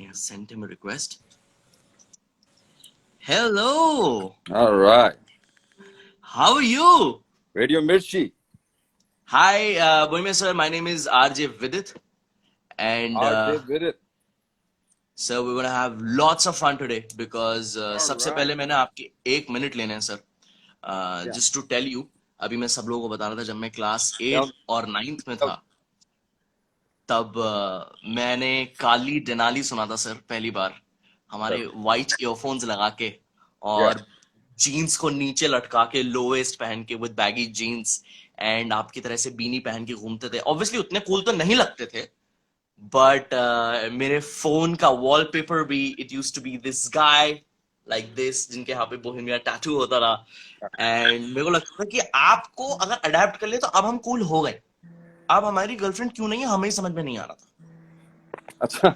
think I sent him a request. Hello. All right. How are you? Radio Mirchi. Hi, Bohemia sir. My name is RJ Vidit, and RJ Vidit. sir, we're gonna have lots of fun today because All सबसे right. पहले मैंने आपके 1 minute लेने हैं sir. Yeah. Just to tell you, अभी मैं सब लोगों को बता रहा था जब मैं क्लास Tell 8 me. और 9th में Tell था तब मैंने काली डेनाली सुना था सर पहली बार me. हमारे वाइट ईयरफोन्स लगा के Yeah. और जीन्स को नीचे लटका के लो वेस्ट पहन के विद बैगी जीन्स एंड आपकी तरह से बीनी पहन के घूमते थे ऑब्वियसली उतने कूल तो नहीं लगते थे बट मेरे फोन का वॉलपेपर भी it used to be this guy like this जिनके यहाँ पे बोहेमिया टैटू होता था एंड मेरे को लगता था कि आपको अगर अडेप्ट कर ले तो अब हम कूल हो गए अब हमारी गर्लफ्रेंड क्यों नहीं है हमें ही समझ में नहीं आ रहा था अच्छा.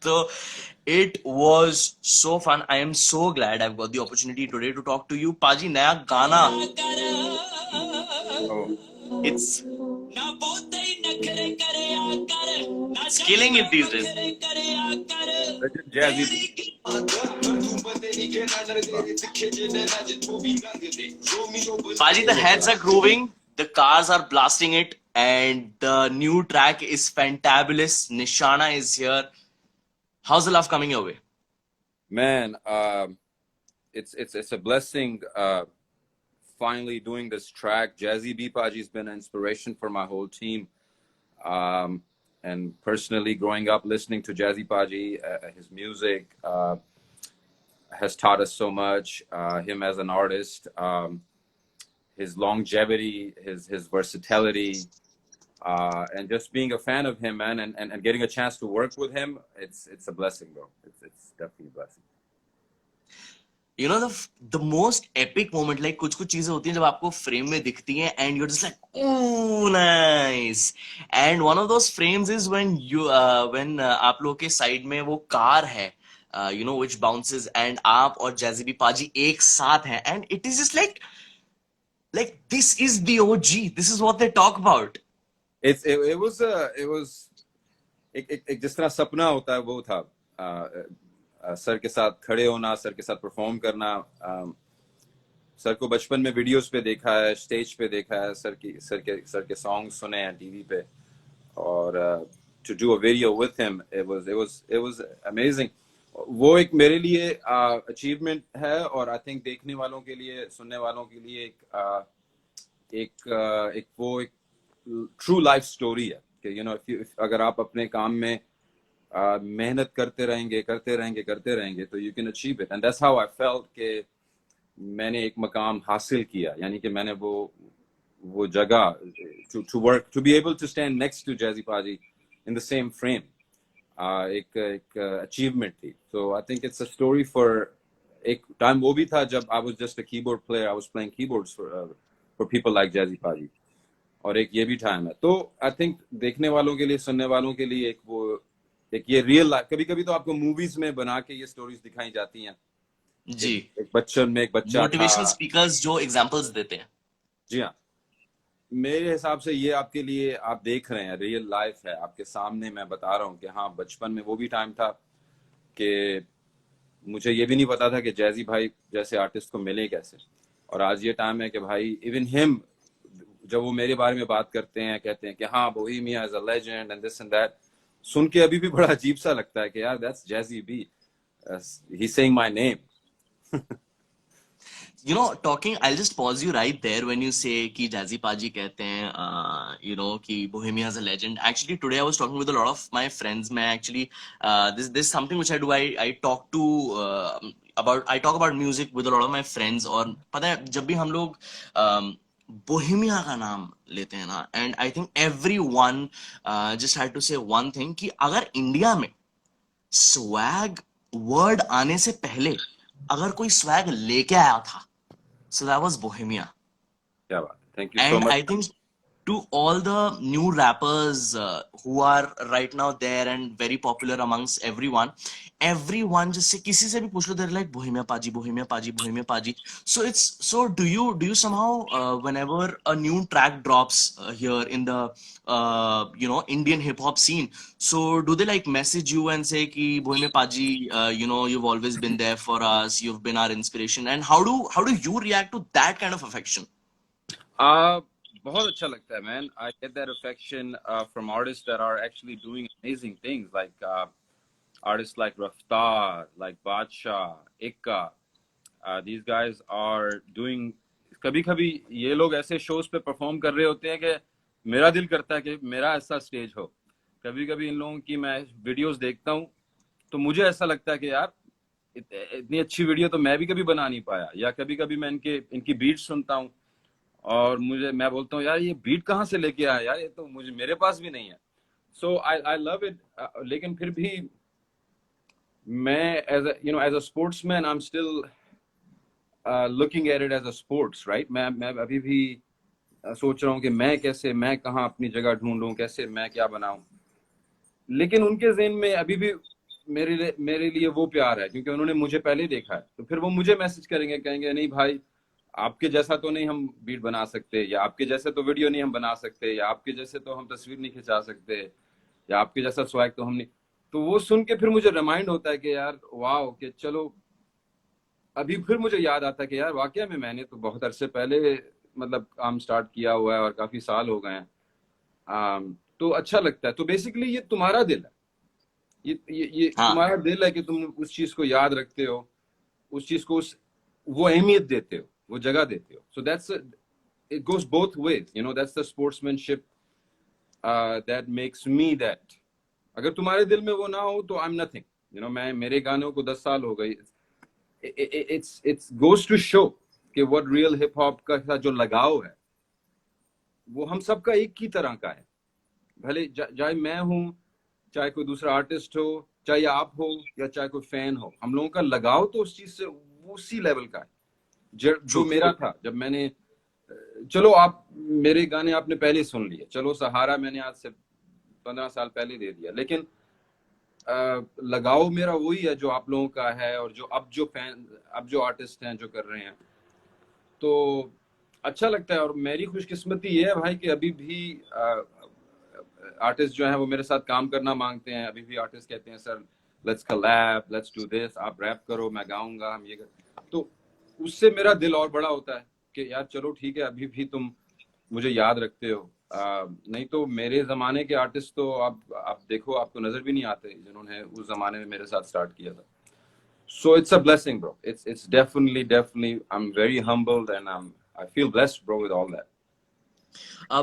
तो it was so fun. I am so glad I've got the opportunity today to talk to you. Paji, नया गाना. Oh. It's killing it these days. Legend Jazzy B. Paji, the heads are grooving, the cars are blasting it, and the new track is fantabulous. Nishana is here. How's the love coming your way? Man, it's a blessing. Finally doing this track. Jazzy B Paji's been an inspiration for my whole team. And personally, growing up listening to Jazzy Paji, his music has taught us so much. Him as an artist, his longevity, his versatility, and just being a fan of him, man, and getting a chance to work with him, it's a blessing, bro. It's definitely a blessing. You know the most epic moment, like कुछ कुछ चीजें होती हैं जब आपको frame में दिखती हैं and you're just like, oh nice. And one of those frames is when you when आप लोग के साइड में वो कार है, you know, which bounces and आप और जैज़ी बी पाजी एक साथ हैं and it is just like this is the OG. This is what they talk about. It was एक जिस तरह सपना होता है वो था. सर के साथ खड़े होना, सर के साथ परफॉर्म करना. सर को बचपन में वीडियोस पे देखा है, स्टेज पे देखा है, सर के सॉन्ग सुने हैं टीवी पे, और to do a video with him, it was amazing. वो एक मेरे लिए अचीवमेंट है, और आई थिंक देखने वालों के लिए, सुनने वालों के लिए एक ट्रू लाइफ स्टोरी है कि अगर आप अपने काम में मेहनत करते रहेंगे तो you can achieve it. And that's how I felt कि मैंने एक मकाम हासिल किया, यानी कि मैंने वो जगह to work, to be able to stand next to Jazzy paaji in the same frame, एक अचीवमेंट थी. So I think it's a story for. एक टाइम वो भी था जब I was just a keyboard player, I was playing keyboards for people like Jazzy paaji, और एक ये भी टाइम है. तो आई थिंक देखने वालों के लिए, सुनने वालों के लिए एक ये रियल लाइफ. कभी कभी तो आपको मूवीज में बना के ये स्टोरीज दिखाई जाती हैं जी, एक बच्चन में एक बच्चा मोटिवेशनल था. स्पीकर्स जो एग्जांपल्स देते हैं. जी हाँ. मेरे हिसाब से ये आपके लिए, आप देख रहे हैं, रियल लाइफ है आपके सामने. मैं बता रहा हूँ कि हाँ, बचपन में वो भी टाइम था कि मुझे ये भी नहीं पता था कि जैज़ी भाई जैसे आर्टिस्ट को मिले कैसे, और आज ये टाइम है कि भाई इवन हिम, जब वो मेरे बारे में बात करते हैं, कहते हैं कि हाँ, Bohemia is a legend and this and that, सुन के अभी भी बड़ा अजीब सा लगता है कि यार that's Jazzy B, he saying my name. You know, talking, I'll just pause you right there when you say कि जैज़ी पाजी कहते हैं, you know, कि Bohemia is a legend. Actually, today I was talking with a lot of my friends. मैं actually, this is something which I do. I talk to I talk about music with a lot of my friends. और पता है जब भी हम लोग Bohemia का नाम लेते हैं ना, and I think everyone just had to say one thing कि अगर इंडिया में swag word आने से पहले अगर कोई swag लेके आया था, so that was Bohemia. क्या बात. Thank you so And much. I think to all the new rappers who are right now there and very popular amongst everyone just say किसी से भी पूछ लो, they're like Bohemia Paji, Bohemia Paji, Bohemia Paji. So it's so do you somehow whenever a new track drops here in the Indian hip hop scene, so do they like message you and say कि Bohemia Paji, you've always been there for us, you've been our inspiration, and how do you react to that kind of affection? uh बहुत अच्छा लगता है, man. I get that affection from artists that are actually doing amazing things, like artists like Raftar, like Badshah, Ikka. These guys are doing. कभी कभी ये लोग ऐसे shows पे परफॉर्म कर रहे होते हैं कि मेरा दिल करता है कि मेरा ऐसा स्टेज हो. कभी कभी इन लोगों की मैं वीडियोस देखता हूँ तो मुझे ऐसा लगता है कि यार इतनी अच्छी वीडियो तो मैं भी कभी बना नहीं पाया. या कभी कभी मैं इनकी बीट सुनता हूँ और मैं बोलता हूँ यार ये बीट कहाँ से लेके आया यार, ये तो मेरे पास भी नहीं है. So I love it. लेकिन फिर भी मैं as a sportsman I am still looking at it as a sports, right? मैं अभी भी सोच रहा हूँ कि मैं कहाँ अपनी जगह ढूंढूं, कैसे मैं क्या बनाऊं. लेकिन उनके ज़हन में अभी भी मेरे लिए वो प्यार है क्योंकि उन्होंने मुझे पहले देखा है. तो फिर वो मुझे मैसेज करेंगे, कहेंगे नहीं भाई आपके जैसा तो नहीं हम बीट बना सकते, या आपके जैसे तो वीडियो नहीं हम बना सकते, या आपके जैसे तो हम तस्वीर नहीं खिंचा सकते, या आपके जैसा स्वैग तो हम नहीं. तो वो सुन के फिर मुझे रिमाइंड होता है कि यार वाह, कि चलो अभी फिर मुझे याद आता है कि यार वाकया में मैंने तो बहुत अरसे पहले मतलब काम स्टार्ट किया हुआ है और काफी साल हो गए हैं. तो अच्छा लगता है. तो बेसिकली ये तुम्हारा दिल है, ये हाँ. तुम्हारा दिल है कि तुम उस चीज को याद रखते हो, उस चीज को वो अहमियत देते हो, वो जगह देते हो. So that's it goes both ways, that's the sportsmanship that makes me that. अगर तुम्हारे दिल में वो ना हो तो आई एम नथिंग. मैं मेरे गानों को 10 साल हो गए. it's goes to show कि what real hip hop का साथ जो लगाव है वो हम सबका एक की तरह का है. भले चाहे मैं हूँ, चाहे कोई दूसरा आर्टिस्ट हो, चाहे आप हो, या चाहे कोई फैन हो, हम लोगों का लगाव तो उस चीज से उसी लेवल का है जो मेरा था. जब मैंने चलो आप मेरे गाने आपने पहले सुन लिए, चलो सहारा मैंने आज से 15 साल पहले दे दिया, लेकिन लगाव मेरा वही है जो आप लोगों का है और जो अब जो आर्टिस्ट हैं जो कर रहे हैं. तो अच्छा लगता है. और मेरी खुशकिस्मती ये है भाई कि अभी भी आर्टिस्ट जो हैं वो मेरे साथ काम करना मांगते हैं. अभी भी आर्टिस्ट कहते हैं sir let's collab, let's do this, आप रैप करो, मैं गाऊंगा, हम ये कर. तो उससे मेरा दिल और बड़ा होता है कि यार चलो ठीक है, अभी भी तुम मुझे याद रखते हो. नहीं तो मेरे जमाने के आर्टिस्ट तो आप देखो, आपको नजर भी नहीं आते जिन्होंने उस जमाने में मेरे साथ स्टार्ट किया था. So it's a blessing bro. It's definitely I am very humbled and I feel blessed bro with all that.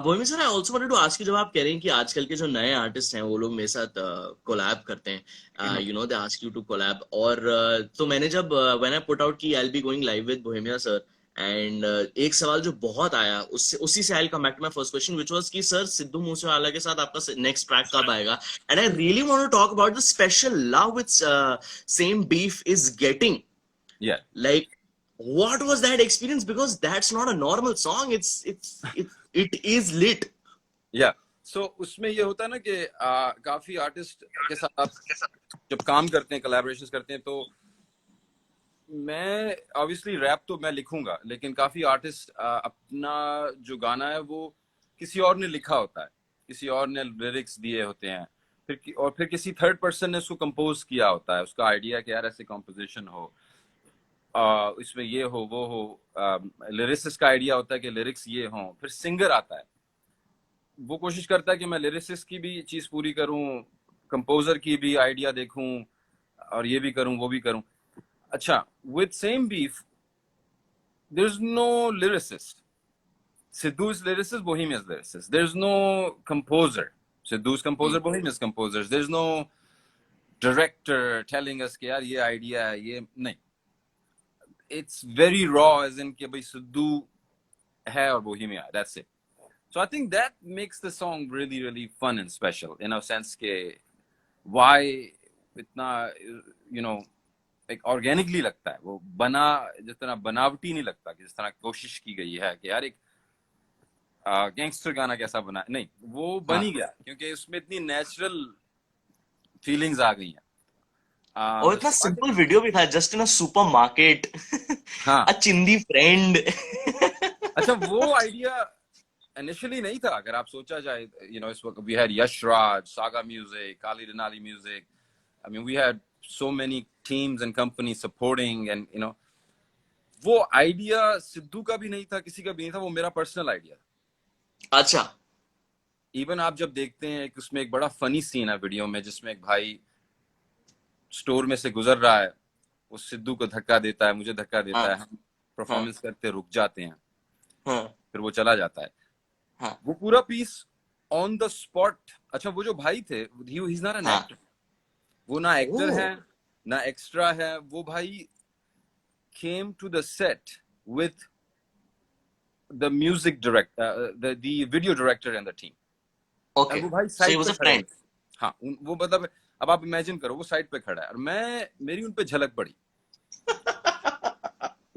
Bohemia sir, I also wanted to ask you, जब आप कह रहे हैं कि आजकल के जो नए आर्टिस्ट हैं वो लोग मेरे साथ कोलैब करते हैं, they ask you to collab, और तो मैंने जब व्हेन आई पुट आउट कि I will be going live with Bohemia sir, and एक सवाल जो बहुत आया, उसी से I will come back to my first question, which was कि सर सिद्धू मूसेवाला के साथ आपका नेक्स्ट ट्रैक कब आएगा, and I really want to talk about the special love which same beef is getting. Yeah. Like, what was that experience? Because that's not a normal song. It is lit. Yeah. So उसमें ये होता है ना कि काफी artist के साथ आप जब काम करते हैं, कोलैबोरेशंस करते हैं, तो मैं ऑब्वियसली रैप तो मैं लिखूंगा, लेकिन काफी आर्टिस्ट अपना जो गाना है वो किसी और ने लिखा होता है, किसी और ने लिरिक्स दिए होते हैं, फिर किसी थर्ड पर्सन ने उसको कंपोज किया होता है. उसका आइडिया कि यार ऐसे कंपोजिशन हो, इसमें ये हो वो हो. लिरिसिस्ट का आइडिया होता है कि लिरिक्स ये हों. फिर सिंगर आता है, वो कोशिश करता है कि मैं लिरिसिस्ट की भी चीज पूरी करूं, कंपोजर की भी आइडिया देखूं, और ये भी करूं वो भी करूं. अच्छा, with same beef there is no lyricist. Sidhu is lyricist, Bohemia is lyricist. There's no composer. Sidhu's composer, Bohemia's composers. There's no director telling us कि यार ये आइडिया है, ये नहीं. It's very raw, as in कि भाई सिद्धू है और Bohemia, that's it. So I think that makes the song really really fun and special in a sense के why इतना एक ऑर्गेनिकली लगता है, वो जिस तरह बनावटी नहीं लगता, कि जिस तरह कोशिश की गई है कि यार एक गैंगस्टर गाना कैसा बना, नहीं वो बन ही हाँ, गया क्योंकि उसमें इतनी नेचुरल फीलिंग्स आ गई हैं। और इतना starting- सिंपल वीडियो भी था, just in a super market, हाँ, अ चिंदी फ्रेंड। अच्छा वो आइडिया इनिशियली नहीं था, अगर आप सोचा जाए, इस वक्त we had Yash Raj, Saga music, काली रनाली music, I mean we had so many teams and companies supporting, and वो आइडिया सिद्धू का भी नहीं था, किसी का भी नहीं था, वो मेरा पर्सनल आइडिया था। अच्छा। इवन आप जब देखते हैं कि उसमें एक बड़ा फनी सीन है वीडियो में, जिसमें एक भाई स्टोर में से गुजर रहा है, वो सिद्धू को धक्का देता है, मुझे धक्का देता है, हाँ, हम हाँ, परफॉर्मेंस करते रुक जाते हैं, हाँ, फिर वो चला जाता है। हाँ, वो पूरा पीस ऑन द स्पॉट। अच्छा वो जो भाई थे, ही इज नॉट एन हाँ। एक्टर, वो ना एक्टर ओह। है ना एक्स्ट्रा है, वो भाई came to the set with the music director, the video director and the team, और ओके, वो भाई सो ही साइड वाज पे अ खड़े फ्रेंड। हुए। हाँ, वो मतलब अब आप इमेजिन करो, वो साइड पे खड़ा है और मेरी उन पे झलक पड़ी,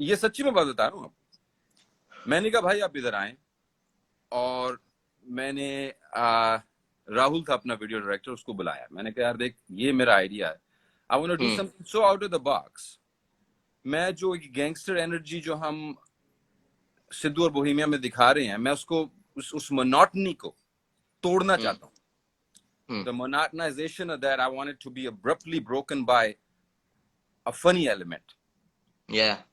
ये सच्ची में बात बता रहा हूँ। मैंने कहा भाई आप इधर आए, और मैंने राहुल था अपना वीडियो डायरेक्टर, उसको बुलाया, मैंने कहा यार देख ये मेरा आइडिया है, I want to do hmm, something so out of the box. मैं जो गैंगस्टर एनर्जी जो हम सिद्धू और बोहेमिया में दिखा रहे हैं, मैं उसको उस मोनोटनी को तोड़ना हम्म, चाहता हूँ। हम्म। The monotonization of that, I want it to be abruptly broken by a funny element, या।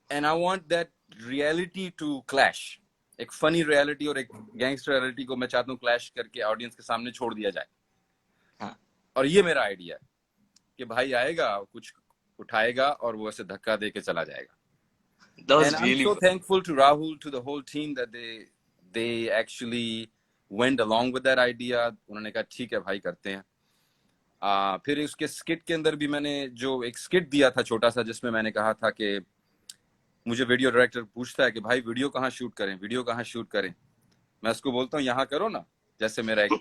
and I want that reality to clash. एक फनी रियलिटी और एक गैंगस्टर रियलिटी को मैं चाहता हूँ क्लैश करके ऑडियंस के सामने छोड़ दिया जाए। हाँ, और ये मेरा आइडिया है कि भाई आएगा, कुछ उठाएगा और वो ऐसे धक्का दे के चला जाएगा। That And was I'm really so fun. thankful to Rahul, to the whole team, that they actually went along with that idea. उन्होंने कहा ठीक है भाई करते हैं। फिर उसके स्किट के अंदर भी मैंने जो एक स्किट दिया था छोटा सा, जिसमें मैंने कहा था कि मुझे वीडियो डायरेक्टर पूछता है कि भाई वीडियो कहाँ शूट करें, वीडियो कहाँ शूट करें, मैं उसको बोलता हूँ यहाँ करो ना, जैसे मेरा एक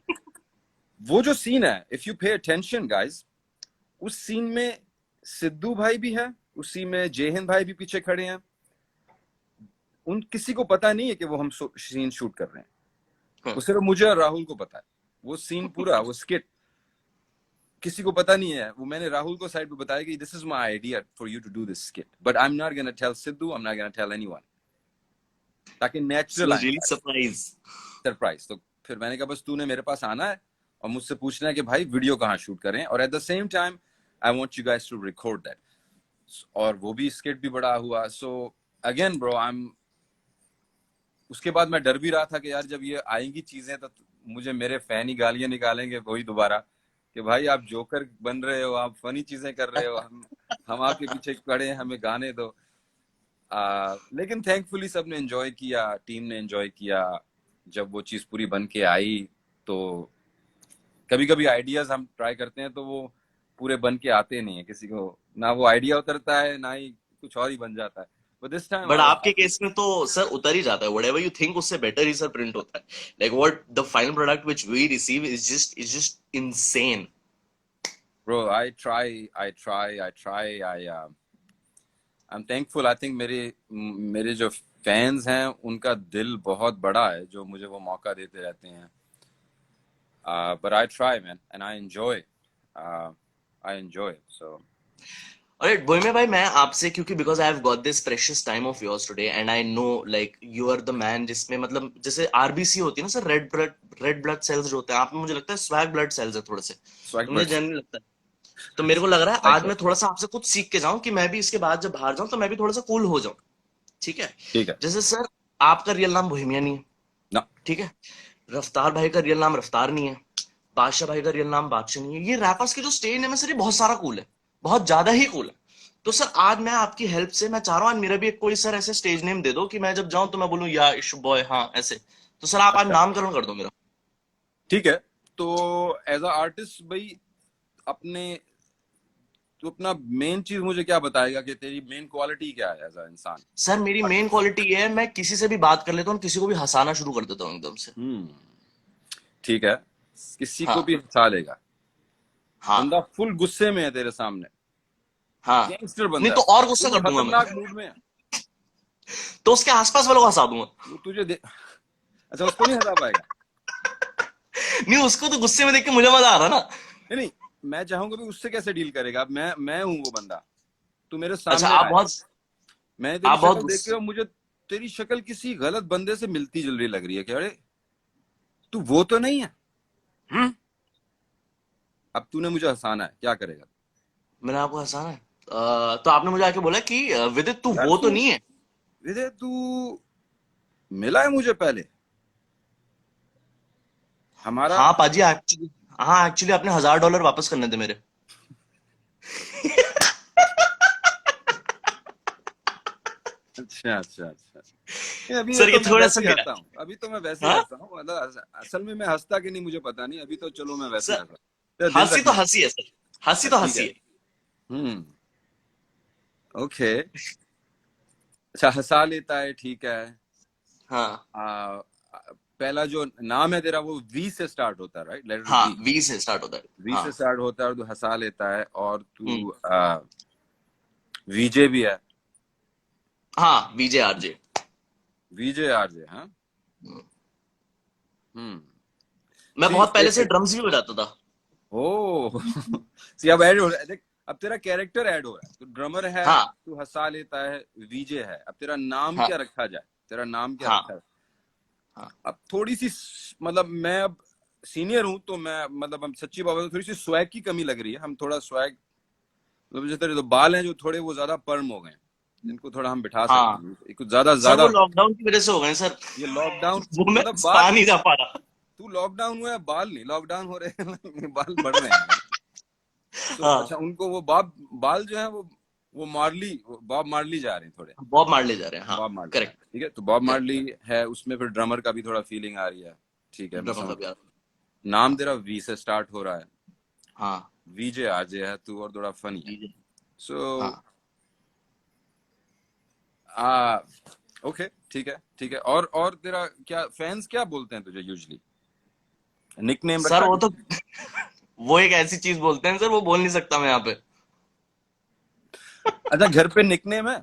वो जो सीन है, if you pay attention guys, उस सीन में सिद्धू भाई भी है, उसी में जयहिंद भाई भी पीछे खड़े हैं, उन किसी को पता नहीं है कि वो हम सीन शूट कर रहे हैं, वो सिर्फ मुझे और राहुल को पता है। वो सीन पूरा, वो स्किट किसी को पता नहीं है। वो मैंने राहुल को साइड पे बताया कि this is my idea for you to do this skit, but I am not gonna tell Sidhu, I am not gonna tell anyone, ताकि ही नेचुरल वाज आए रियली सरप्राइज। सरप्राइज। तो फिर मैंने कहा बस तूने मेरे पास आना है और मुझसे पूछना है कि भाई वीडियो कहाँ शूट करें, और at the same time I want you guys to record that. और वो भी स्किट भी बड़ा हुआ। So again bro, I am, उसके बाद मैं डर भी रहा था कि यार जब ये आएंगी चीजें तो मुझे मेरे फैन ही गालियां निकालेंगे वही दोबारा, कि भाई आप जोकर बन रहे हो, आप फनी चीजें कर रहे हो, हम आपके पीछे खड़े हैं, हमें गाने दो। लेकिन थैंकफुली सबने एंजॉय किया, टीम ने एंजॉय किया। जब वो चीज पूरी बन के आई, तो कभी कभी आइडियाज हम ट्राई करते हैं तो वो पूरे बन के आते नहीं है, किसी को ना वो आइडिया उतरता है ना ही कुछ और ही बन जाता है। But this time but I was आपके हैप्पी। केस में तो सर उतर ही जाता है, व्हाटएवर यू थिंक उससे बेटर ही सर प्रिंट होता है। Like what the final product which we receive is just insane. Bro, I'm thankful. I think मेरे जो फैंस हैं उनका दिल बहुत बड़ा है, जो मुझे वो मौका देते रहते हैं। But I try, man, and I enjoy. I enjoy it. So अरे बोइमे भाई, मैं आपसे, क्योंकि because I have got this precious time of yours today and I know like you are the man, जिसमें मतलब जैसे आरबीसी होती है ना सर, रेड ब्लड सेल्स जो होते हैं, आप में मुझे लगता है स्वैग ब्लड सेल्स है थोड़े से, swag तो मुझे buds, जनरली लगता है। तो मेरे को लग रहा है swag आज मैं buds. थोड़ा सा आपसे कुछ सीख के जाऊं कि मैं भी इसके बाद जब बाहर जाऊं तो मैं भी थोड़ा सा कूल हो जाऊं। ठीक है। ठीक है। जैसे सर, आपका रियल नाम बोहेमिया नहीं है। No. ठीक है। रफ्तार भाई का रियल नाम रफ्तार नहीं है। बादशाह भाई का रियल नाम बादशाह नहीं है। ये रैपर्स के जो स्टेज नेम है सर, ये बहुत सारा कूल है, बहुत ज्यादा ही कूल है। तो सर आज मैं आपकी हेल्प से, मैं चाह रहा हूँ आज मेरा भी एक कोई सर ऐसे स्टेज नेम दे दो कि मैं जब जाऊं तो मैं बोलूं या इशू बॉय, हाँ ऐसे। तो सर आप आज अच्छा, नामकरण कर दो मेरा। ठीक है। तो एज अ आर्टिस्ट भाई, अपने तो अपना मेन चीज मुझे क्या बताएगा कि तेरी मेन क्वालिटी क्या है एज अ इंसान? सर मेरी मेन क्वालिटी ये है, मैं किसी से भी बात कर लेता हूँ, किसी को भी हंसाना शुरू कर देता हूँ एकदम से। हम्म, ठीक है। किसी को हाँ, भी हंसा लेगा। हाँ, बंदा फुल गुस्से में है तेरे सामने, हाँ। गैंगस्टर नहीं बंदा है, तो और गुस्सा वो भी कर दूंगा मैं। खतरनाक मूड में है। तो उसके आसपास वालों को हंसा दूंगा। वो तुझे अच्छा, उसको नहीं हंसा पाएगा? नहीं, उसको तो गुस्से में देख के मुझे मजा आ रहा ना। नहीं नहीं, मैं चाहूंगा भी उससे कैसे डील करेगा? अब मैं हूं वो बंदा, तू मेरे अच्छा, सामने आया, मैं तेरी आप बहुत शक्ल देख के, गुस्से। और मुझे तेरी शक्ल किसी गलत बंदे से मिलती जुलती लग रही है कि अरे तू वो तो नहीं है। हम्म? अब तूने मुझे हंसाना है, क्या करेगा? मैंने आपको हंसाना है। तो आपने मुझे आके बोला कि विदित तू यार वो तो तू, नहीं है। विजय तू मिला है मुझे पहले, हमारा। हाँ पाजी, एक्चुअली, हाँ एक्चुअली आपने $1000 वापस करने थे मेरे। अच्छा अच्छा अच्छा, नहीं अभी ये सर, तो ये मैं थोड़ा सा वैसे ही मेरा। हंसता हूँ, अभी तो मैं वैसे ही हाँ हंसता हूँ, मतलब असल में मैं हंसता कि नहीं मुझे पता नहीं, अभी तो चलो मैं वैसे ही सर, हंसता हूँ। तेरा दिल हंसी तो रखना। हंसी है सर, हंसी तो ठीक है। हंसी है। हम्म। ओके। अच्छा, हंसा लेता है, ठीक है। हाँ आ, पहला जो नाम है तेरा वो वी से स्टार्ट होता है, राइट? लेटर हाँ, वी। वी से स्टार्ट होता है। वी हाँ। से स्टार्ट होता है और तू हंसा लेता है, और हम्म। तू वीजे भी है। हाँ, वीजे आरजे। वीजे आरजे, हाँ। हम्म। मैं सी बहुत पहले से एक, ड्रम्स भी बजाता था। ओ सी अब ऐड हो रहा है, देख अब तेरा कैरेक्टर ऐड हो रहा है, तू ड्रमर है, हाँ तू हंसा लेता है, वीजे है, अब तेरा नाम हाँ क्या रखा जाए? तेरा नाम क्या हाँ रखा है? हाँ अब थोड़ी सी मतलब मैं अब सीनियर हूं, तो मैं मतलब हम सच्ची बात है, थोड़ी सी स्वैग की कमी लग रही है, हम थोड़ा स्वैग, मतलब जैसे तेरे तो बाल हैं जो थोड़े वो ज्यादा पर्म हो गए हैं, इनको थोड़ा हम बिठा सकते हाँ। हैं, ये कुछ ज्यादा सर, ज्यादा वो हो गए। लॉकडाउन की वजह से हो गए सर। ये लॉकडाउन, वो मैं मतलब बाल, सहा नहीं जा पा रहा। तू लॉकडाउन हुआ है, बाल नहीं लॉकडाउन हो रहे हैं बाल बढ़ रहे हैं। सो हाँ, अच्छा, उनको वो बाल बाल जो है वो मार्ली, बॉब मार्ली जा रहे हैं थोड़े, बॉब मार्ले जा रहे हैं, हाँ। बॉब मार्ली, हाँ करेक्ट। ठीक है, तो बॉब करेक्ट। मार्ली है उसमें, फिर ड्रमर का भी थोड़ा फीलिंग आ रही है, ठीक है, मैं ड्रमर का समझ। प्यार। नाम हाँ तेरा वी से स्टार्ट हो रहा है, हाँ। वीजे आरजे है तू, और थोड़ा फनी है। जी जी। सो हाँ आ ओके, ठीक है ठीक है, और तेरा क्या फैंस क्या बोलते हैं तुझे यूजली? निकनेम सर, रखा है वो तो किसी? वो एक ऐसी चीज बोलते हैं सर, वो बोल नहीं सकता मैं यहाँ पे। अच्छा, घर पे निकनेम है,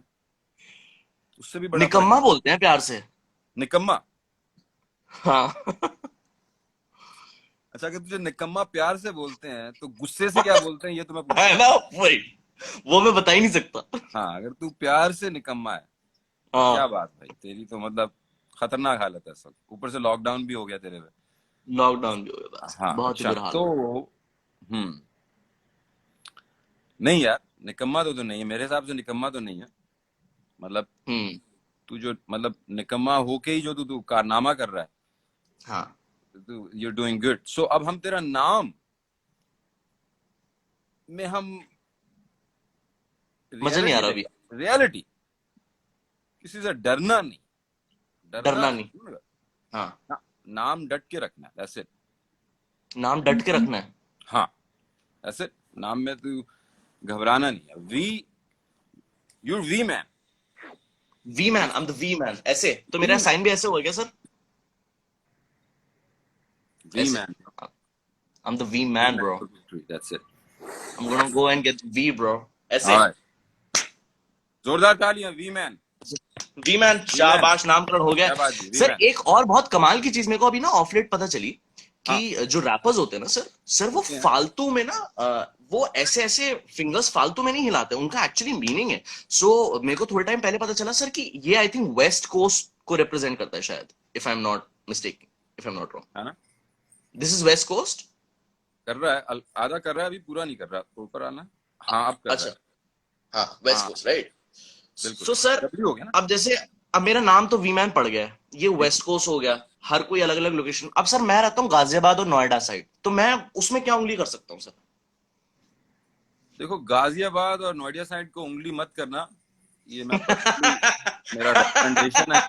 उससे भी बड़ा फर्क है। निकम्मा बोलते हैं प्यार से। निकम्मा? हाँ। अच्छा, अगर तुझे निकम्मा प्यार से बोलते हैं तो गुस्से से क्या बोलते हैं, ये तो मैं पूछ है रहा हूँ। ना, वही, वो मैं बता ही नहीं सकता। हाँ, अगर तू प्यार से निकम्मा है तो क्या हाँ, बात भाई, तेरी तो मतलब खतरनाक हालत है सब, ऊपर से लॉकडाउन भी हो गया तेरे में। लॉकडाउन भी हो गया, बस हाँ बहुत ही अच्छा, बुरा हाल तो हो हम्म, नहीं यार, निकम्मा तो नहीं है मेरे हिसाब से, निकम्मा तो नहीं है, मतलब गया। हम्म। तू जो मतलब निकम्मा होके ही जो तू तू कारनामा कर रहा है, हाँ। तू यू डूइंग गुड। सो अब हम तेरा नाम में हम मजा नहीं आ रियलिटी रहा अभी। लेंगे, रियलिटी, किसी से डरना नहीं, डरना डरना है नहीं। हाँ। ना, नाम डट के रखना है, दैट्स नाम डट के इट। रखना है। हाँ, दैट्स इट, नाम में तू घबराना नहीं है, V, you V man, V man, I am the V man, ऐसे तो वी मेरा मैन, साइन भी ऐसे होगा क्या सर? वी ऐसे, man, I am the V V man man bro. For victory, that's it. I am gonna go and get V bro. ऐसे। Alright, जोरदार तालियां, V man, V man, V man, शाबाश, नामकरण हो गया। क्या बात जी, वी सर, मैन। एक और बहुत कमाल की चीज मेरे को अभी ना ऑफ लेट पता चली कि हाँ, जो रैपर्स होते हैं ना सर, सर वो होते हैं। फालतू में ना वो ऐसे ऐसे फिंगर्स फालतू में नहीं हिलाते, उनका एक्चुअली मीनिंग है। सो मेरे को थोड़े टाइम पहले पता चला सर कि ये आई थिंक वेस्ट कोस्ट को रिप्रेजेंट करता है शायद, if I am not mistake, if I am not wrong. है ना? This is west coast. कर रहा है, आधा कर रहा है, अभी पूरा नहीं कर रहा, ऊपर आना। हाँ, अब कर रहा अच्छा। है। हाँ, वेस्ट हाँ, कोस्ट राइट। बिल्कुल, सो सर, डब्ल्यू हो गया ना। अब जैसे, अब मेरा नाम तो वीमैन पड़ गया है, ये ठीक है, वेस्ट कोस्ट हो गया, हर कोई अलग अलग लोकेशन। अब सर मैं रहता हूँ गाजियाबाद और नोएडा साइड, तो मैं उसमें क्या उंगली कर सकता हूँ सर? देखो गाजियाबाद और नोएडा साइड को उंगली मत करना, ये मैं पर्सनली, मेरा रिकमेंडेशन है,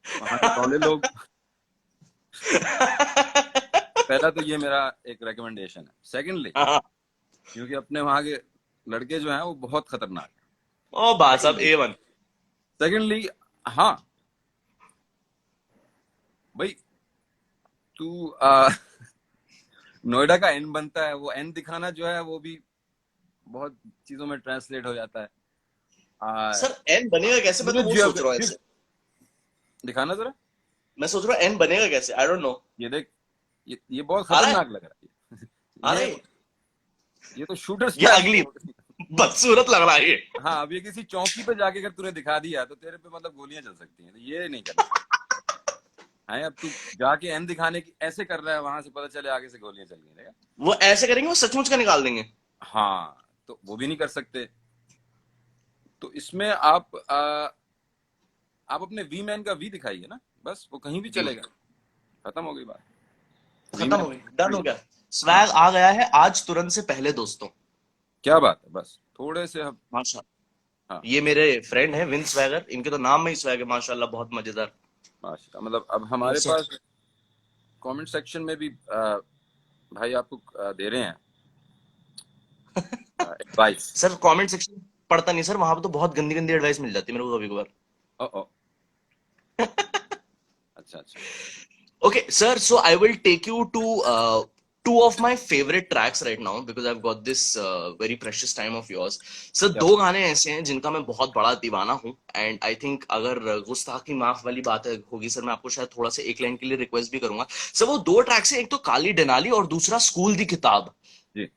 वहां के वाले लोग, पहला तो ये मेरा एक रिकमेंडेशन है, सेकंडली क्योंकि अपने वहां के लड़के जो हैं वो बहुत खतरनाक ओ बात है। साहब, A1। सेकंडली, हाँ भाई, तू नोएडा का एन बनता है, वो एन दिखाना जो है वो भी बहुत चीजों में ट्रांसलेट हो जाता है। आ, सर एन बनेगा कैसे, मैं मुझे तो वो सोच रहा हूँ ऐसे। दिखाना जरा, मैं सोच रहा हूँ एन बनेगा कैसे, आई डोंट नो। ये देख, ये बहुत आ रहा है, खतरनाक लग रहा आ है। रहा ये है। ये तो शूटर ये स्पैम अगली कोड। बदसूरत लग रहा है ये। हाँ, अब ये किसी चौकी पे जाके अगर तूने दिखा दिया तो तेरे पे मतलब गोलियां चल सकती हैं, तो ये नहीं करना है। अब तू जाके एन दिखाने की ऐसे कर रहा है, वहां से पता चले आगे से गोलियां चल रही हैं। वो ऐसे करेंगे, वो सचमुच का निकाल देंगे। हाँ, तो वो भी नहीं कर सकते। तो इसमें आप अपने वी मैन का वी दिखाइए ना, बस वो कहीं भी वी, चलेगा। खत्म हो गई बात। वी खत्म मैन। हो गई, डन हो गया। स्वैग आ गया है आज तुरंत से पहले दोस्तों। क्या बात है, बस थोड़े से हम। माशाल्लाह। हाँ, ये मेरे फ्रेंड हैं विंस स्वैगर, इनके तो नाम में ही स्वैग है माशाल्लाह, बहुत मजेदार। माशा, मतलब अब हमारे ऐसे पास कमेंट सेक्शन में भी भाई आपको दे रहे हैं एडवाइस। सर कमेंट सेक्शन पढ़ता नहीं सर, वहां पे तो बहुत गंदी गंदी एडवाइस मिल जाती है मेरे को कभी कभार। ओ ओ, अच्छा अच्छा। Okay, sir. So I will take you to two of my favorite tracks right now because I've got this very precious time of yours. Sir, क्या दो गाने ऐसे हैं जिनका मैं बहुत बड़ा दीवाना हूँ एंड आई थिंक अगर गुस्ताखी माफ वाली बात होगी सर, मैं आपको शायद थोड़ा सा एक लाइन के लिए रिक्वेस्ट भी करूंगा सर। वो दो ट्रैक्स हैं, एक तो काली डनाली और दूसरा स्कूल दी किताब। जी।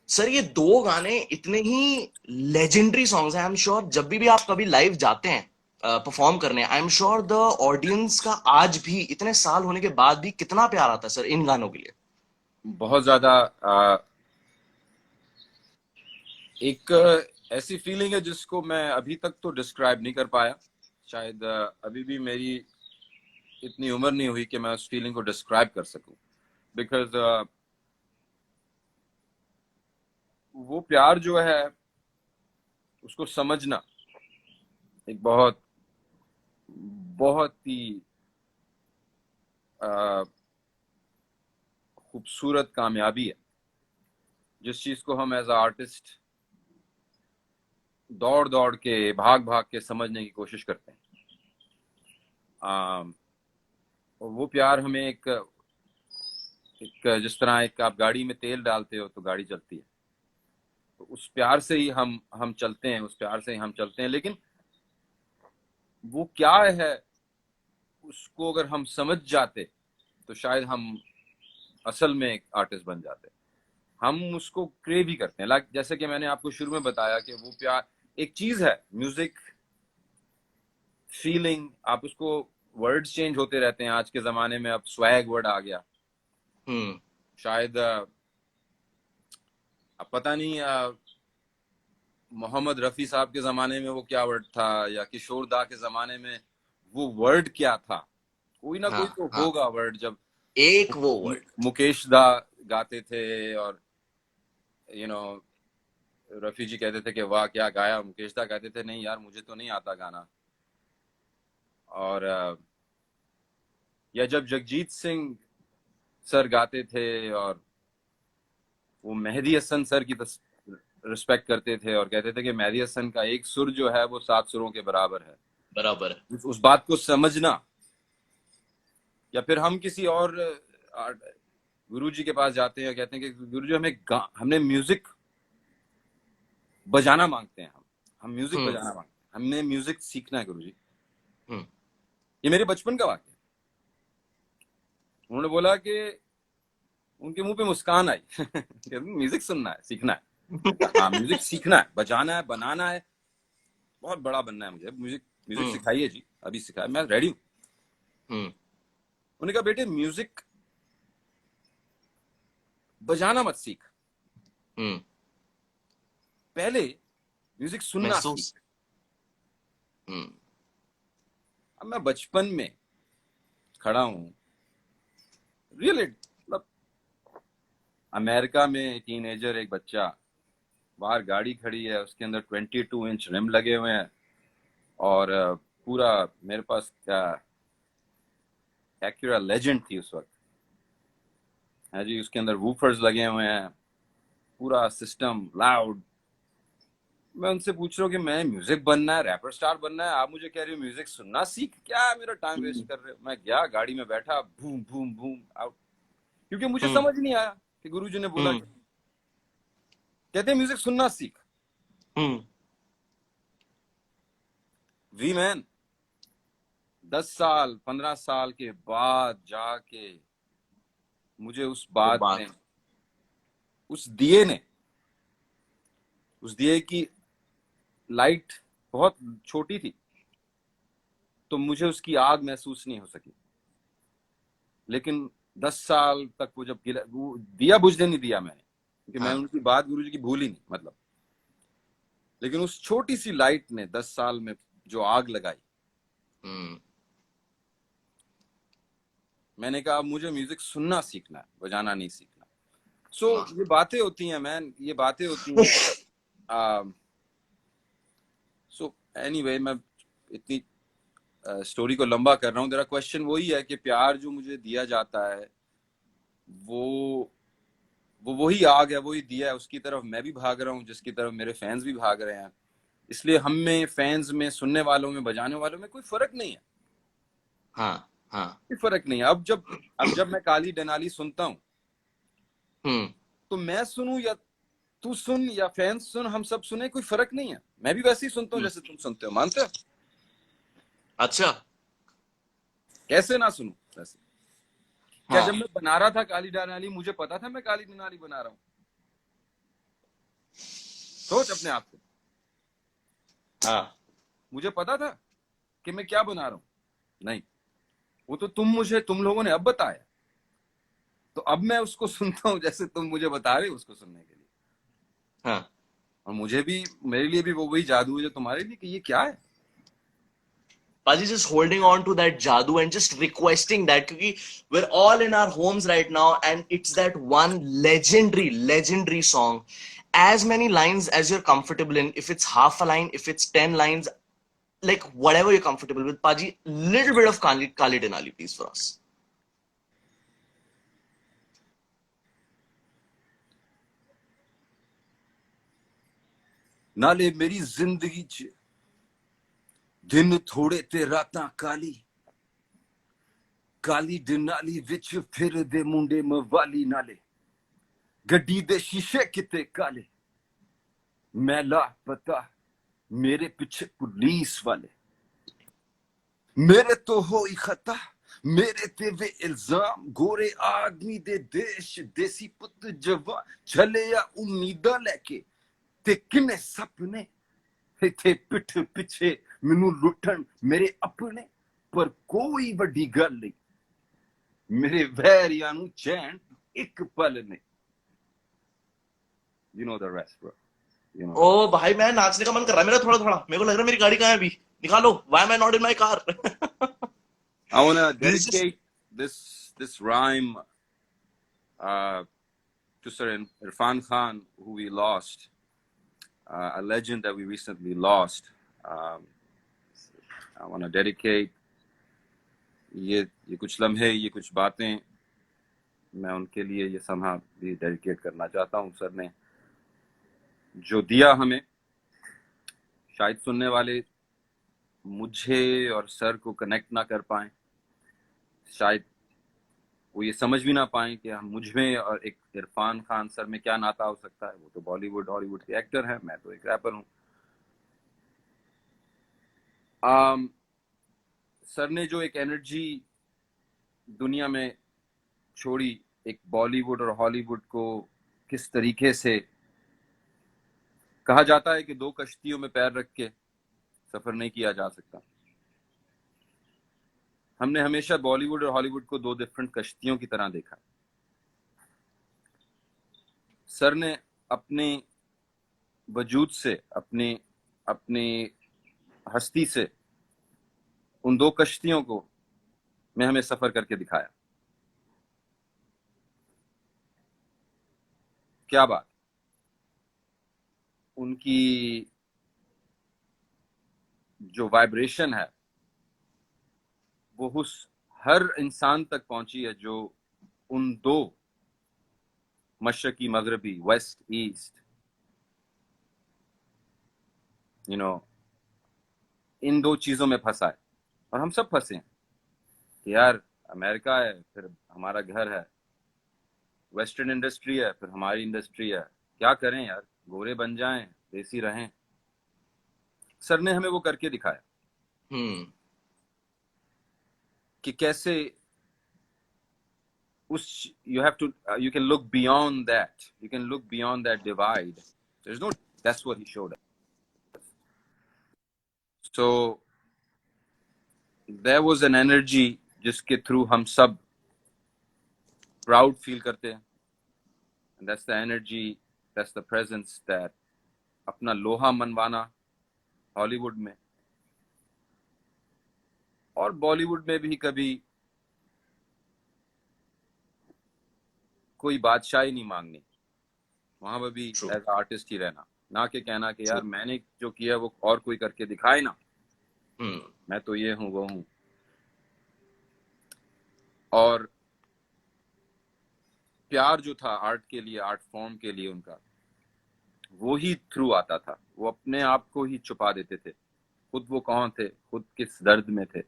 सर ये दो गाने इतने ही लेजेंडरी सॉन्ग्स हैं। आई एम श्योर जब भी आप कभी लाइव जाते हैं परफॉर्म करने, आई एम श्योर द ऑडियंस का आज भी इतने साल होने के बाद भी कितना प्यार आता है सर इन गानों के लिए। बहुत ज्यादा एक ऐसी फीलिंग है जिसको मैं अभी तक तो डिस्क्राइब नहीं कर पाया। शायद अभी भी मेरी इतनी उम्र नहीं हुई कि मैं उस फीलिंग को डिस्क्राइब कर सकूं। बिकॉज वो प्यार जो है उसको समझना एक बहुत बहुत ही अ, खूबसूरत कामयाबी है, जिस चीज को हम एज अ आर्टिस्ट दौड़ दौड़ के भाग भाग के समझने की कोशिश करते हैं। और वो प्यार हमें एक जिस तरह एक आप गाड़ी में तेल डालते हो तो गाड़ी चलती है, तो उस प्यार से ही हम चलते हैं, उस प्यार से ही हम चलते हैं। लेकिन वो क्या है, उसको अगर हम समझ जाते तो शायद हम असल में एक आर्टिस्ट बन जाते। हम उसको क्रेव ही करते हैं। लाइक जैसे कि मैंने आपको शुरू में बताया कि वो प्यार एक चीज है, म्यूजिक फीलिंग। आप उसको, वर्ड्स चेंज होते रहते हैं आज के जमाने में। अब स्वैग वर्ड आ गया, हम्म। शायद अब पता नहीं मोहम्मद रफी साहब के जमाने में वो क्या वर्ड था, या किशोर दा के जमाने में वो वर्ड क्या था। कोई ना हाँ कोई तो हाँ, होगा वर्ड। जब एक वो वर्ड। मुकेश दा गाते थे और यू नो रफी जी कहते थे कि वाह क्या गाया, मुकेश दा कहते थे नहीं यार मुझे तो नहीं आता गाना। और या जब जगजीत सिंह सर गाते थे और वो मेहदी हसन सर की रिस्पेक्ट करते थे और कहते थे कि मेहदी हसन का एक सुर जो है वो 7 सुरों के बराबर है। बराबर है। उस बात को समझना। या फिर हम किसी और गुरु जी के पास जाते हैं, कहते हैं कि गुरु जी हमने म्यूजिक बजाना मांगते हैं। हम म्यूजिक हम्म बजाना मांगते हैं, हमने म्यूजिक सीखना है गुरु जी। हम्म ये मेरे बचपन का वाक्य है। उन्होंने बोला कि उनके मुंह पे मुस्कान आई म्यूजिक सुनना है, सीखना है। हाँ, म्यूजिक सीखना है, बजाना है, बनाना है, बहुत बड़ा बनना है मुझे। म्यूजिक म्यूजिक हम्म सिखाइए जी, अभी सिखाए, मैं रेडी हूँ। हम्म उन्होंने कहा बेटे म्यूजिक बजाना मत सीख, हम्म। पहले म्यूजिक सुनना सीख। महसूस। हम्म अब मैं बचपन में खड़ा हूँ, रियली, मतलब अमेरिका में टीनेजर एक बच्चा, बाहर गाड़ी खड़ी है, उसके अंदर 22 इंच रिम लगे हुए हैं और पूरा मेरे पास क्या एक्यूरा लेजेंड थी उस वक्त है जी। उसके अंदर वूफर्स लगे हुए हैं, पूरा सिस्टम लाउड। मैं उनसे पूछ रहा हूँ कि मैं म्यूजिक बनना है, रैपर स्टार बनना है, आप मुझे कह रहे हो म्यूजिक सुनना सीख। क्या मेरा टाइम वेस्ट कर रहे हो। मैं गया गाड़ी में बैठा, बूम बूम बूम आउट। क्योंकि मुझे हम्म समझ नहीं आया कि गुरुजी ने बोला हम्म कि कहते हैं म्यूजिक सुनना सीख। हम्म वी मैन 10 साल 15 साल के बाद जाके मुझे उस वो बात ने, बात। उस दिए ने, उस दिए की लाइट बहुत छोटी थी, तो मुझे उसकी आग महसूस नहीं हो सकी। लेकिन 10 साल तक वो जब गिरा, वो दिया बुझने नहीं दिया मैंने, क्योंकि मैं हाँ। उनकी बात गुरुजी की भूली नहीं, मतलब। लेकिन उस छोटी सी लाइट ने 10 साल में जो आग लगाई, हम्म। मैंने कहा अब मुझे म्यूजिक सुनना सीखना है, बजाना नहीं सीखना। सो वाह। ये बातें होती हैं मैन, ये बातें होती हैं। सो एनीवे, मैं इतनी स्टोरी को लंबा कर रहा हूँ। तेरा क्वेश्चन वही है कि प्यार जो मुझे दिया जाता है, वो वही आग है, वही दिया है, उसकी तरफ मैं भी भाग रहा हूँ, जिसकी तरफ मेरे फैंस भी भाग रहे हैं। इसलिए हम में, फैंस में, सुनने वालों में, बजाने वालों में कोई फर्क नहीं है, हाँ। हाँ। कोई फर्क नहीं है। अब जब मैं काली डनाली सुनता हूँ, हम्म। तो मैं सुनूं या तू सुन या फैंस सुन, हम सब सुने, कोई फर्क नहीं है। मैं भी वैसे ही सुनता हूँ हम्म। जैसे तुम सुनते हो, मानते हो? अच्छा। कैसे ना सुनूं वैसे? क्या जब हाँ। मैं बना रहा था काली डनाली, मुझे पता था मैं काली डनाली बना रहा हूँ? सोच अपने आप से, हाँ। मुझे पता था कि मैं क्या बना रहा हूँ? नहीं, वो तो तुम लोगों ने अब बताया, तो अब मैं उसको सुनता हूँ जैसे तुम मुझे बता रहे हो उसको सुनने के लिए। हाँ। और मुझे भी, मेरे लिए भी वो वही जादू है जो तुम्हारे लिए, कि ये क्या है। Paji, just holding on to that jadoo and just requesting that, because we're all in our homes right now, and it's that one legendary song. As many lines as you're comfortable in, if it's half a line, if it's 10 lines, like whatever you're comfortable with, Paji, little bit of Kali Denali, please, for us. नाले मेरी जिंदगी च दिन थोड़े ते रातां काली, काली डनाली विच फिरदे मुंडे मवाली नाले, गड्डी दे शीशे किते काले, मैं लापता, मेरे पीछे पुलिस वाले, मेरे तो होई खता, मेरे ते वे इल्जाम, गोरे आदमी दे देश, देसी पुत जवान, चले या उम्मीदां लेके, ते किने सपने, थे पिठ पिछे मैनू लुटन मेरे अपने, पर कोई वड्डी गल नहीं, मेरे वैरियां नू चैन एक पल ने। You know the rest, bro. You know the rest. ओ भाई, मैं नाचने का मन कर रहा है मेरा थोड़ा थोड़ा। मेरे को लग रहा है मेरी गाड़ी कहाँ है अभी। निकालो, why am I not in my car? I want to This is just dedicate this rhyme to Sir Irfan Khan, who we lost, a legend that we recently lost. Um, I want to dedicate ये कुछ लम्हे, ये कुछ बातें, मैं उनके लिए ये समा भी डेडिकेट करना चाहता हूँ। सर ने जो दिया हमें, शायद सुनने वाले मुझे और सर को कनेक्ट ना कर पाए, शायद वो ये समझ भी ना पाए कि हम, मुझ में और एक इरफान खान सर में क्या नाता हो सकता है। वो तो बॉलीवुड हॉलीवुड के एक्टर हैं, मैं तो एक रैपर हूँ। सर ने जो एक एनर्जी दुनिया में छोड़ी, एक बॉलीवुड और हॉलीवुड को किस तरीके से, कहा जाता है कि दो कश्तियों में पैर रख के सफर नहीं किया जा सकता। हमने हमेशा बॉलीवुड और हॉलीवुड को दो डिफरेंट कश्तियों की तरह देखा। सर ने अपने वजूद से, अपने अपने हस्ती से उन दो कश्तियों को में हमें सफर करके दिखाया। क्या बात, उनकी जो वाइब्रेशन है वो उस हर इंसान तक पहुंची है जो उन दो मशरकी मगरबी, वेस्ट ईस्ट, यू नो, इन दो चीजों में फंसा है। और हम सब फंसे हैं कि यार अमेरिका है, फिर हमारा घर है, वेस्टर्न इंडस्ट्री है, फिर हमारी इंडस्ट्री है, क्या करें यार, गोरे बन जाएं, देसी रहें। सर ने हमें वो करके दिखाया। hmm. कि कैसे उस you can look beyond that, you can look beyond that divide. There's no, that's what he showed us. So there was an energy जिसके थ्रू हम सब proud feel करते हैं, and that's the energy, that's the presence that अपना लोहा मनवाना Hollywood में और बॉलीवुड में भी कभी कोई बादशाही नहीं मांगनी, वहां पर भी True. एज आर्टिस्ट ही रहना, ना कि कहना कि यार मैंने जो किया वो और कोई करके दिखाए ना, मैं तो ये हूं वो हूं। और प्यार जो था आर्ट के लिए, आर्ट फॉर्म के लिए उनका, वो ही थ्रू आता था। वो अपने आप को ही छुपा देते थे, खुद वो कौन थे, खुद किस दर्द में थे,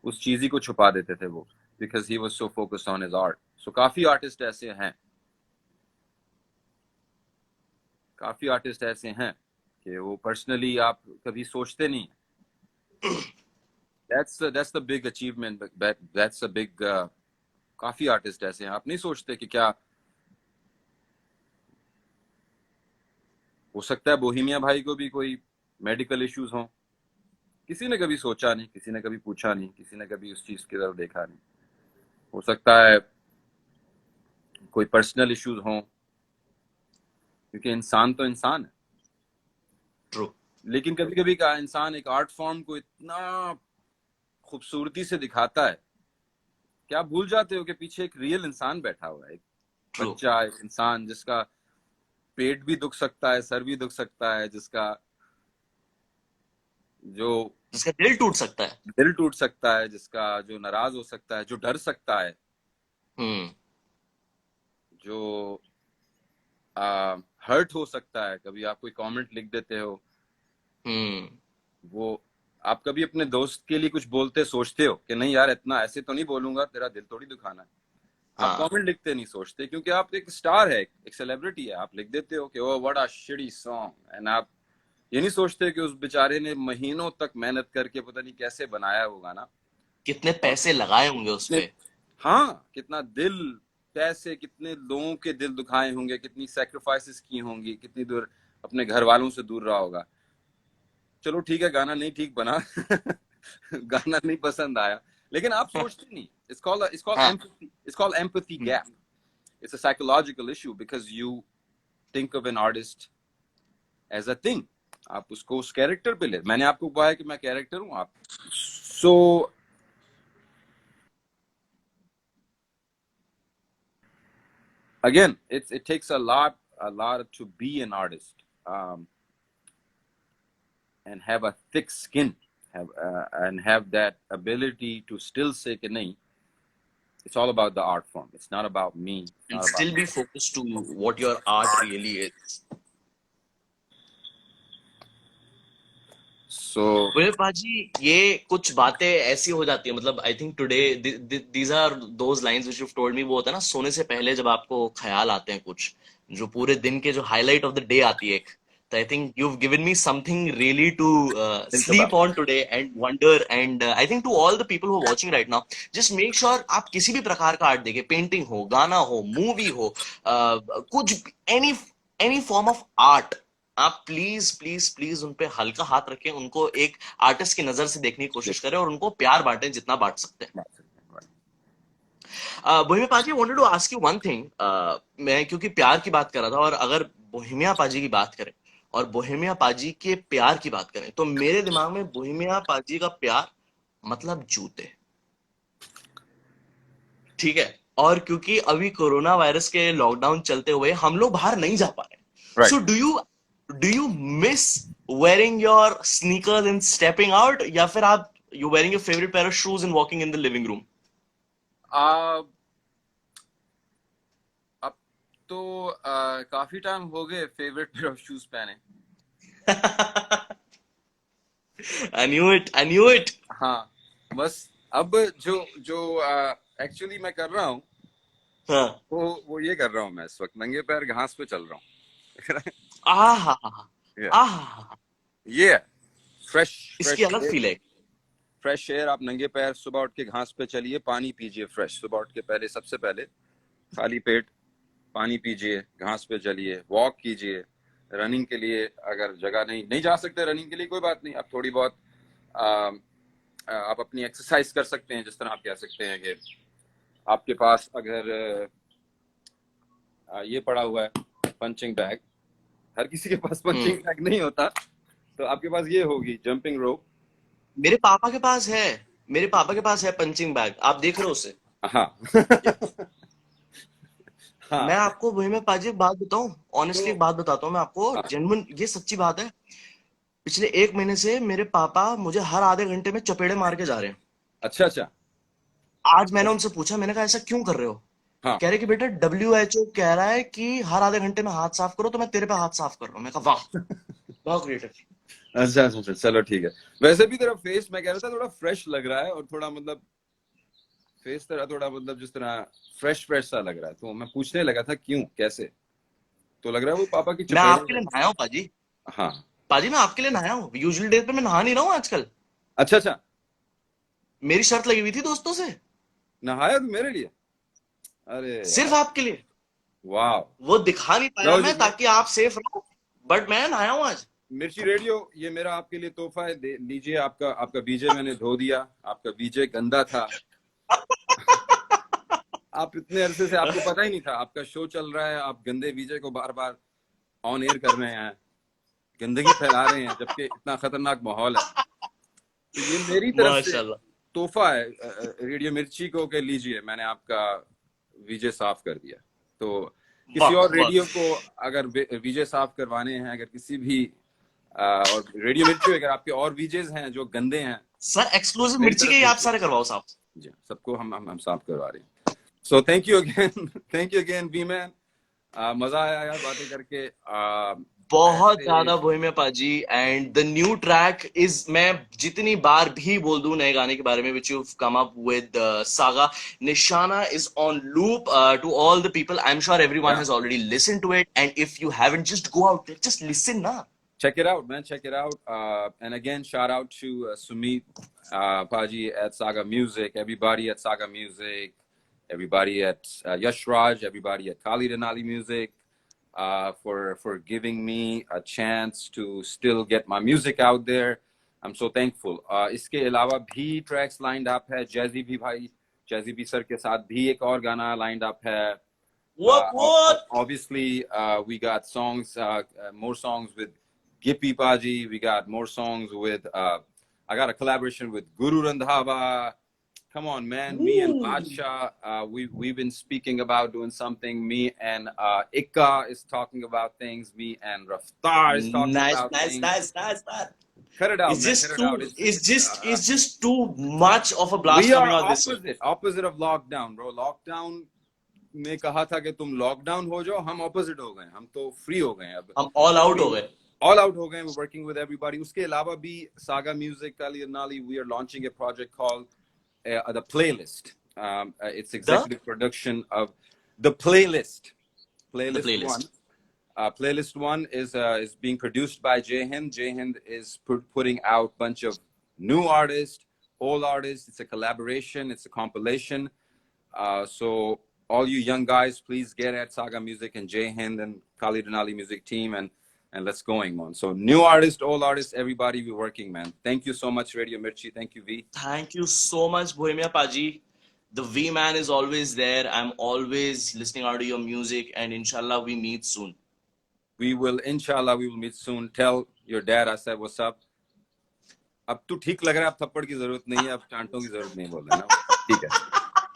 उस चीज ही को छुपा देते थे वो, because he was so focused on his art. So काफी आर्टिस्ट ऐसे हैं, काफी आर्टिस्ट ऐसे हैं कि वो पर्सनली आप कभी सोचते नहीं। that's the big achievement, that's a big काफी आर्टिस्ट ऐसे हैं आप नहीं सोचते कि क्या हो सकता है बोहेमिया भाई को भी कोई मेडिकल इश्यूज हों, किसी ने कभी सोचा नहीं, किसी ने कभी पूछा नहीं, किसी ने कभी उस चीज की तरफ देखा नहीं। हो सकता है कोई पर्सनल इश्यूज हों, क्योंकि इंसान तो इंसान है। True. लेकिन कभी कभी का इंसान एक आर्ट फॉर्म को इतना खूबसूरती से दिखाता है कि आप भूल जाते हो कि पीछे एक रियल इंसान बैठा हुआ है, एक True. बच्चा, एक इंसान जिसका पेट भी दुख सकता है, सर भी दुख सकता है, जिसका दिल टूट सकता है, दिल टूट सकता है, जिसका जो नाराज हो सकता है, जो डर सकता है, जो हर्ट हो सकता है। कभी आप कोई कमेंट लिख देते हो, वो आप कभी अपने दोस्त के लिए कुछ बोलते सोचते हो कि नहीं यार इतना ऐसे तो नहीं बोलूंगा, तेरा दिल थोड़ी दुखाना है। आप कमेंट लिखते नहीं सोचते, क्योंकि आप एक स्टार है, एक सेलिब्रिटी है, आप लिख देते हो कि oh what a shitty song, and आप ये नहीं सोचते कि उस बेचारे ने महीनों तक मेहनत करके पता नहीं कैसे बनाया वो गाना, कितने पैसे लगाए होंगे उस पे। हाँ, कितना दिल, पैसे, कितने लोगों के दिल दुखाए होंगे, कितनी सैक्रिफाइसेस की होंगी, कितनी दूर अपने घर वालों से दूर रहा होगा। चलो ठीक है, गाना नहीं ठीक बना गाना नहीं पसंद आया, लेकिन आप सोचते नहीं। It's called empathy. It's called empathy gap. It's a psychological issue because you think of an artist as a thing. आप उसको उस कैरेक्टर पे ले, मैंने आपको कहा है कि मैं कैरेक्टर हूँ, आप so again it takes a lot to be an artist, and have a thick skin, and have that ability to still say कि नहीं, it's all about the art form, it's not about me, and still be focused to what your art really is. So पाजी, ये कुछ बातें ऐसी हो जाती है, मतलब I think today these are those lines which you told me. वो होता है ना सोने से पहले जब आपको ख्याल आते हैं कुछ, जो पूरे दिन के जो हाईलाइट ऑफ द डे आती है एक, तो I think you have given me something really to sleep on today and wonder. And I think to all the people who are watching right now, just make sure आप किसी भी प्रकार का art देखें, पेंटिंग हो, गाना हो, movie हो, कुछ एनी फॉर्म ऑफ आर्ट, आप प्लीज प्लीज प्लीज उन पे हल्का हाथ रखें, उनको एक आर्टिस्ट की नजर से देखने की कोशिश करें और उनको प्यार बांटें जितना बांट सकते हैं। बोहेमिया पाजी, wanted to ask you one thing. मैं क्योंकि प्यार की बात कर रहा था, और अगर बोहेमिया पाजी की बात करें और बोहेमिया पाजी के प्यार की बात करें, तो मेरे दिमाग में बोहेमिया पाजी का प्यार मतलब जूते, ठीक है। और क्योंकि अभी कोरोना वायरस के लॉकडाउन चलते हुए हम लोग बाहर नहीं जा पा रहे, सो do you miss wearing your sneakers and stepping out, या फिर आप you wearing your favorite pair of shoes and walking in the living room? अब तो काफी टाइम हो गए फेवरेट पेयर ऑफ शूज पहने। I knew it. हाँ, बस अब जो एक्चुअली मैं कर रहा हूँ, वो ये कर रहा हूँ, मैं इस वक्त नंगे पैर घास पे चल रहा हूँ। ये फ्रेश, इसकी अलग फील है, फ्रेश एयर, आप नंगे पैर सुबह उठ के घास पे चलिए, पानी पीजिए फ्रेश, सुबह उठ के पहले, सबसे पहले खाली पेट पानी पीजिए, घास पे चलिए, वॉक कीजिए, रनिंग के लिए अगर जगह नहीं जा सकते रनिंग के लिए, कोई बात नहीं, आप थोड़ी बहुत आप अपनी एक्सरसाइज कर सकते हैं। जिस तरह आप कह सकते हैं कि आपके पास अगर ये पड़ा हुआ है पंचिंग बैग, हर किसी के पास पंचिंग बैग नहीं होता, तो आपके पास ये होगी जंपिंग रोप। मेरे पापा के पास है, मेरे पापा के पास है पंचिंग बैग, आप देख रहे हो उसे? हाँ मैं हाँ। आपको वही में पाजी एक बात बताऊं, ऑनेस्टली एक तो बात बताता हूँ मैं आपको, हाँ, जेन्युइन ये सच्ची बात है। पिछले 1 महीने से मेरे पापा मुझे हर आधे घंटे में चपेड़े मार के जा रहे हैं। अच्छा अच्छा। आज मैंने उनसे पूछा, मैंने कहा ऐसा क्यों कर रहे हो? हाँ। कह रहे कि बेटा WHO कह रहा है कि हर आधे घंटे में हाथ साफ करो, तो मैं तेरे पे हाथ साफ कर रहा हूँ। मैं कहा वाह, बहुत ग्रेट है। अच्छा अच्छा अच्छा, चलो ठीक है। वैसे भी तेरा फेस, मैं कह रहा था, थोड़ा फ्रेश लग रहा है, और थोड़ा मतलब फेस तेरा थोड़ा मतलब जिस तरह फ्रेश फ्रेश सा लग रहा है, तो मैं पूछने लगा था क्यों कैसे, तो लग रहा है वो पापा की मैं चपेड़ों आपके लिए में। नहाया हूँ पाजी। हाँ। पाजी मैं आपके लिए नहाया हूँ, यूजुअल डेज पे मैं नहा नहीं रहा हूँ आजकल। अच्छा अच्छा। मेरी शर्त लगी हुई थी दोस्तों से, नहाया तो मेरे लिए? अरे सिर्फ यार, आपके लिए। वाह। वो दिखा नहीं पाया लो जी, मैं ताकि आप सेफ रहो, बट मैं नहाया हूँ आज। मिर्ची रेडियो, ये मेरा आपके लिए तोहफा है, लीजिए। आपका आपका बीजे मैंने धो दिया, आपका बीजे गंदा था। आप इतने अरसे से आपको पता ही नहीं था, आपका शो चल रहा है, आप गंदे बीजे को बार बार ऑन एयर कर रहे हैं, गंदगी फैला रहे हैं, जबकि इतना खतरनाक माहौल है। तो ये मेरी तरफ से माशाल्लाह। तोहफा है रेडियो मिर्ची को, के लीजिए, मैंने आपका वीजे साफ कर दिया। तो किसी वाह और वाह रेडियो को अगर वीजे साफ करवाने हैं, अगर किसी भी और रेडियो मिर्ची, अगर आपके और वीजेस हैं जो गंदे हैं, सर, एक्सक्लूसिव मेरी मिर्ची के तरफ ही आप भेजिए। सारे करवाओ साहब। जी, सबको हम साफ करवा रहे हैं। So thank you again, thank you again V man. मजा आया यार बातें करके। बहुत ऐसे ज्यादा बोहेमिया पाजी, and the new track is, मैं जितनी बार भी बोल दूं नए गाने के बारे में which you come up with Saga, Nishana is on loop. To all the people, I am sure everyone yeah, has already listen to it, and if you haven't, just go out there, just listen ना। check it out, man. Check it out. And again, shout out to Sumit, Paji at Saga Music, everybody at Saga Music, everybody at Yash Raj, everybody at Kali Denali Music, for giving me a chance to still get my music out there. I'm so thankful. इसके अलावा भी tracks lined up है, Jazzy भी भाई, Jazzy भी sir के साथ भी एक और गाना lined up है. What? Obviously, we got songs, more songs with Gippy Paji. We got more songs with, I got a collaboration with Guru Randhava. Come on, man. Me and Badsha, we've been speaking about doing something. Me and Ikka is talking about things. Me and Raftar is talking Nice, about nice, things. nice, nice, nice. Cut it out, It's man. Cut just it too, out. it's just too much of a We blast are coming out this week. opposite of lockdown, bro. Lockdown में कहा था कि तुम lockdown हो जाओ, हम opposite हो गए, हम तो फ्री हो गए अब, हम all out हो गए। ऑल आउट हो गए, वर्किंग विद एवरीबॉडी। उसके अलावा भी सागा म्यूजिक, काली नाली, we are launching a project called the playlist. It's The executive production of the playlist. the Playlist one. playlist. Playlist one is being produced by Jay Hind. Jay Hind is putting out a bunch of new artists, old artists. It's a collaboration. It's a compilation. So all you young guys, please get at Saga Music and Jay Hind and Kali Denali music team, and let's going, man. So new artist, old artist, everybody be working, man. Thank you so much, Radio Mirchi. Thank you, V. Thank you so much, Bohemia Paji. The V man is always there. I'm always listening out to your music, and inshallah we meet soon. We will, inshallah, we will meet soon. Tell your dad I said what's up. अब तो ठीक लग रहा है, अब थप्पड़ की जरूरत नहीं है, अब चांटों की जरूरत नहीं, बोल रहे ना, ठीक है,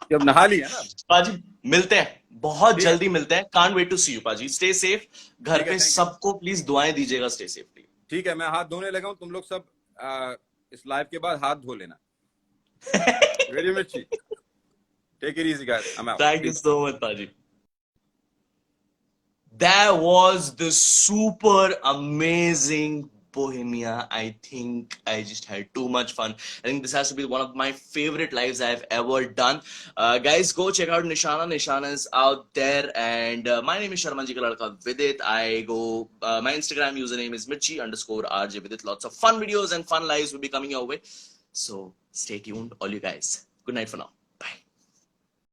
कि अब नहा लिया ना। पाजी मिलते हैं, बहुत ठीक है, जल्दी मिलते हैं। Can't wait to see you, पाजी। Stay safe। घर ठीक है, पे थैंक यू। सबको प्लीज दुआएं दीजिएगा। Stay safely। ठीक है, मैं हाथ धोने लगा हूँ, तुम लोग सब इस लाइव के बाद हाथ धो लेना। Radio Mirchi, take it easy guys, I am out, Thank you peace. so much, Paji. That was the super amazing Bohemia. I think I just had too much fun. I think this has to be one of my favorite lives I've ever done. Guys, go check out Nishana. Nishana is out there. And my name is Sharmanji Ka Ladka Vidit. I go, my Instagram username is Mirchi _RJ Vidit. Lots of fun videos and fun lives will be coming your way. So stay tuned, all you guys. Good night for now.